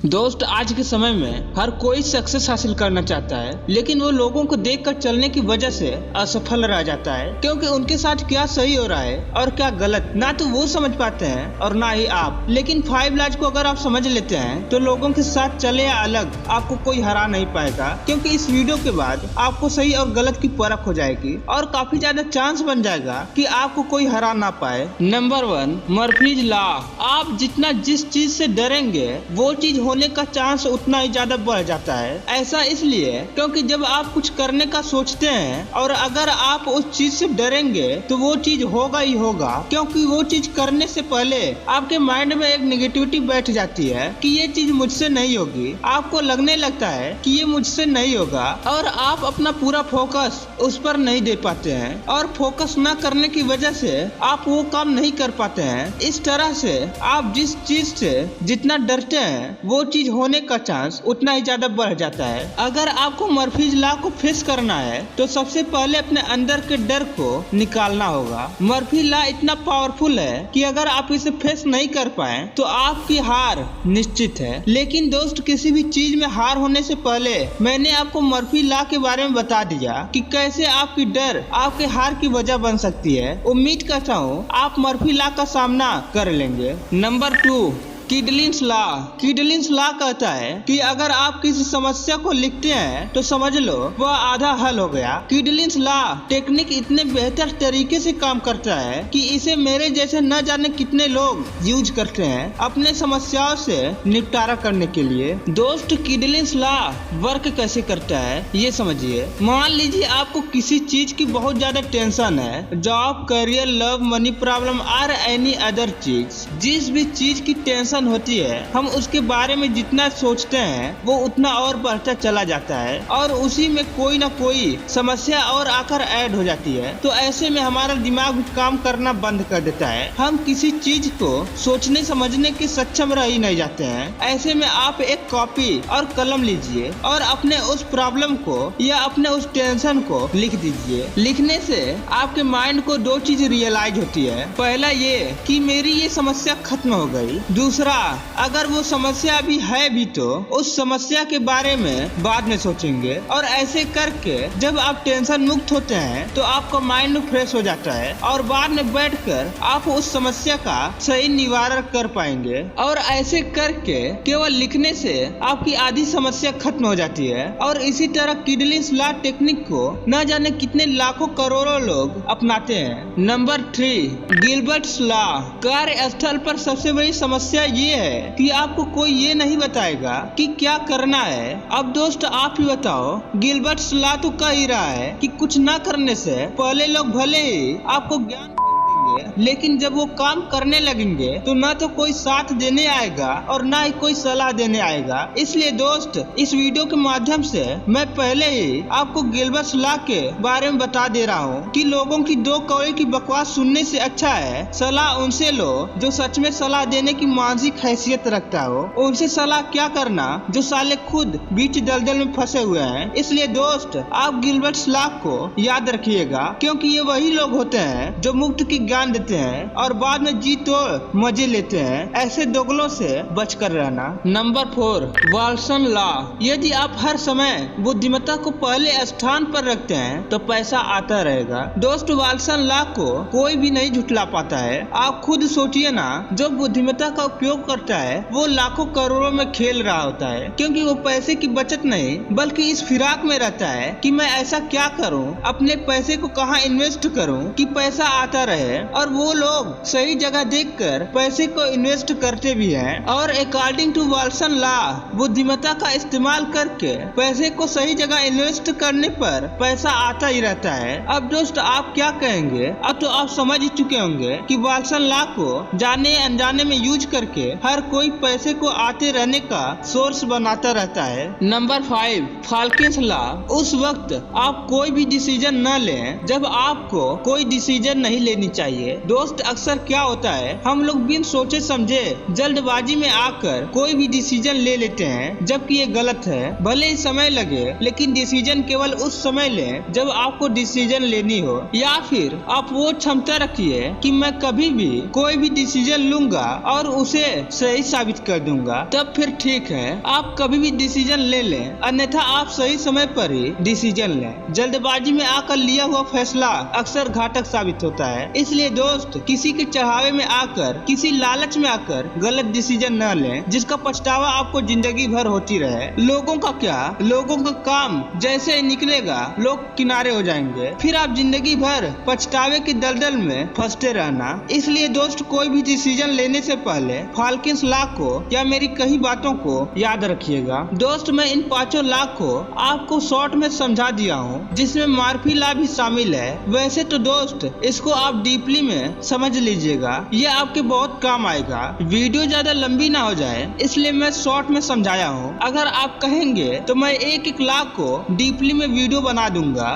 दोस्त, आज के समय में हर कोई सक्सेस हासिल करना चाहता है, लेकिन वो लोगों को देखकर चलने की वजह से असफल रह जाता है, क्योंकि उनके साथ क्या सही हो रहा है और क्या गलत ना तो वो समझ पाते हैं और ना ही आप। लेकिन 5 लाज को अगर आप समझ लेते हैं तो लोगों के साथ चले या अलग, आपको कोई हरा नहीं पाएगा, क्योंकि इस वीडियो के बाद आपको सही और गलत की परख हो जाएगी और काफी ज्यादा चांस बन जाएगा कि आपको कोई हरा ना पाए। Number 1, Murphy's law. आप जितना जिस चीज से डरेंगे वो चीज होने का चांस उतना ही ज्यादा बढ़ जाता है। ऐसा इसलिए क्योंकि जब आप कुछ करने का सोचते हैं और अगर आप उस चीज से डरेंगे तो वो चीज होगा ही होगा, क्योंकि वो चीज करने से पहले आपके माइंड में एक नेगेटिविटी बैठ जाती है कि ये चीज मुझसे नहीं होगी। आपको लगने लगता है कि ये मुझसे नहीं होगा और आप अपना पूरा फोकस उस पर नहीं दे पाते हैं और फोकस न करने की वजह से आप वो काम नहीं कर पाते हैं। इस तरह से आप जिस चीज से जितना डरते हैं वो चीज होने का चांस उतना ही ज्यादा बढ़ जाता है। अगर आपको मर्फीज लॉ को फेस करना है तो सबसे पहले अपने अंदर के डर को निकालना होगा। मर्फी लॉ इतना पावरफुल है कि अगर आप इसे फेस नहीं कर पाए तो आपकी हार निश्चित है। लेकिन दोस्त, किसी भी चीज में हार होने से पहले मैंने आपको मर्फी लॉ के बारे में बता दिया कि कैसे आपकी डर आपके हार की वजह बन सकती है। उम्मीद करता हूँ आप मर्फी लॉ का सामना कर लेंगे। Number 2, Kidlin's law. Kidlin's law कहता है कि अगर आप किसी समस्या को लिखते हैं तो समझ लो वह आधा हल हो गया। किडलिंस लॉ टेक्निक इतने बेहतर तरीके से काम करता है कि इसे मेरे जैसे न जाने कितने लोग यूज करते हैं अपने समस्याओं से निपटारा करने के लिए। दोस्त, किडलिंस लॉ वर्क कैसे करता है ये समझिए। मान लीजिए आपको किसी चीज की बहुत ज्यादा टेंशन है, job, career, love, money problem और एनी अदर चीज। जिस भी चीज की टेंशन होती है हम उसके बारे में जितना सोचते हैं वो उतना और बढ़ता चला जाता है और उसी में कोई ना कोई समस्या और आकर ऐड हो जाती है। तो ऐसे में हमारा दिमाग काम करना बंद कर देता है। हम किसी चीज को सोचने समझने के सक्षम रह ही नहीं जाते हैं। ऐसे में आप एक कॉपी और कलम लीजिए और अपने उस प्रॉब्लम को या अपने उस टेंशन को लिख दीजिए। लिखने से आपके माइंड को 2 चीज रियलाइज होती है। पहला ये कि मेरी ये समस्या खत्म हो गई। दूसरा, अगर वो समस्या भी है भी तो उस समस्या के बारे में बाद में सोचेंगे। और ऐसे करके जब आप टेंशन मुक्त होते हैं तो आपका माइंड फ्रेश हो जाता है और बाद में बैठकर आप उस समस्या का सही निवारण कर पाएंगे। और ऐसे करके केवल लिखने से आपकी आधी समस्या खत्म हो जाती है। और इसी तरह किडलिंस लॉ टेक्निक को न जाने कितने लाखों करोड़ों लोग अपनाते हैं। Number 3, Gilbert's law. कार्यस्थल पर सबसे बड़ी समस्या ये है कि आपको कोई ये नहीं बताएगा कि क्या करना है। अब दोस्त, आप ही बताओ, गिलबर्ट्स लॉ तो कह ही रहा है कि कुछ ना करने से पहले लोग भले ही आपको ज्ञान देंगे, लेकिन जब वो काम करने लगेंगे तो ना तो कोई साथ देने आएगा और ना ही कोई सलाह देने आएगा। इसलिए दोस्त, इस वीडियो के माध्यम से मैं पहले ही आपको गिलबर्ट्स लॉ के बारे में बता दे रहा हूँ कि लोगों की 2 कौड़ी की बकवास सुनने से अच्छा है सलाह उनसे लो जो सच में सलाह देने की मानसिक हैसियत रखता हो। उनसे सलाह क्या करना जो साले खुद बीच दलदल में फंसे हुए हैं। इसलिए दोस्त, आप गिलबर्ट्स लॉ को याद रखिएगा, क्योंकि ये वही लोग होते हैं जो मुफ्त की ज्ञान देते हैं और बाद में जी तो मजे लेते हैं। ऐसे दोगलों से बचकर रहना। Number 4, Valsan law. यदि आप हर समय बुद्धिमत्ता को पहले स्थान पर रखते हैं तो पैसा आता रहेगा। दोस्त, वाल्सन लॉ को कोई भी नहीं झुठला पाता है। आप खुद सोचिए ना, जो बुद्धिमत्ता का उपयोग करता है वो लाखों करोड़ों में खेल रहा होता है, क्योंकि वो पैसे की बचत नहीं बल्कि इस फिराक में रहता है कि मैं ऐसा क्या करूं, अपने पैसे को कहां इन्वेस्ट करूं कि पैसा आता रहे। और वो लोग सही जगह देखकर पैसे को इन्वेस्ट करते भी हैं। और अकॉर्डिंग टू वाल्सन लॉ, बुद्धिमत्ता का इस्तेमाल करके पैसे को सही जगह इन्वेस्ट करने पर पैसा आता ही रहता है। अब दोस्त, आप क्या कहेंगे? अब तो आप समझ ही चुके होंगे कि वाल्सन लॉ को जाने अनजाने में यूज करके हर कोई पैसे को आते रहने का सोर्स बनाता रहता है। Number 5, Falkland's law. उस वक्त आप कोई भी डिसीजन न लें जब आपको कोई डिसीजन नहीं लेनी चाहिए। चाहिए। दोस्त अक्सर क्या होता है, हम लोग बिन सोचे समझे जल्दबाजी में आकर कोई भी डिसीजन ले लेते हैं, जबकि ये गलत है। भले ही समय लगे, लेकिन डिसीजन केवल उस समय लें जब आपको डिसीजन लेनी हो, या फिर आप वो क्षमता रखिए कि मैं कभी भी कोई भी डिसीजन लूंगा और उसे सही साबित कर दूंगा, तब फिर ठीक है, आप कभी भी डिसीजन ले लें, अन्यथा आप सही समय पर ही डिसीजन लें। जल्दबाजी में आकर लिया हुआ फैसला अक्सर घातक साबित होता है। इसलिए दोस्त, किसी के चढ़ावे में आकर, किसी लालच में आकर गलत डिसीजन न लें, जिसका पछतावा आपको जिंदगी भर होती रहे। लोगों का क्या, लोगों का काम जैसे ही निकलेगा लोग किनारे हो जाएंगे, फिर आप जिंदगी भर पछतावे की दलदल में फंसते रहना। इसलिए दोस्त, कोई भी डिसीजन लेने से पहले फाल्किन लॉ को या मेरी कई बातों को याद रखिएगा। दोस्त, मैं इन 5 लॉ को आपको शॉर्ट में समझा दिया हूँ, जिसमें मार्फी लॉ भी शामिल है। वैसे तो दोस्त, इसको आप डीपली में समझ लीजिएगा, ये आपके बहुत काम आएगा। वीडियो ज्यादा लंबी ना हो जाए, इसलिए मैं शॉर्ट में समझाया हूँ। अगर आप कहेंगे तो मैं एक एक लॉ को डीपली में वीडियो बना दूंगा।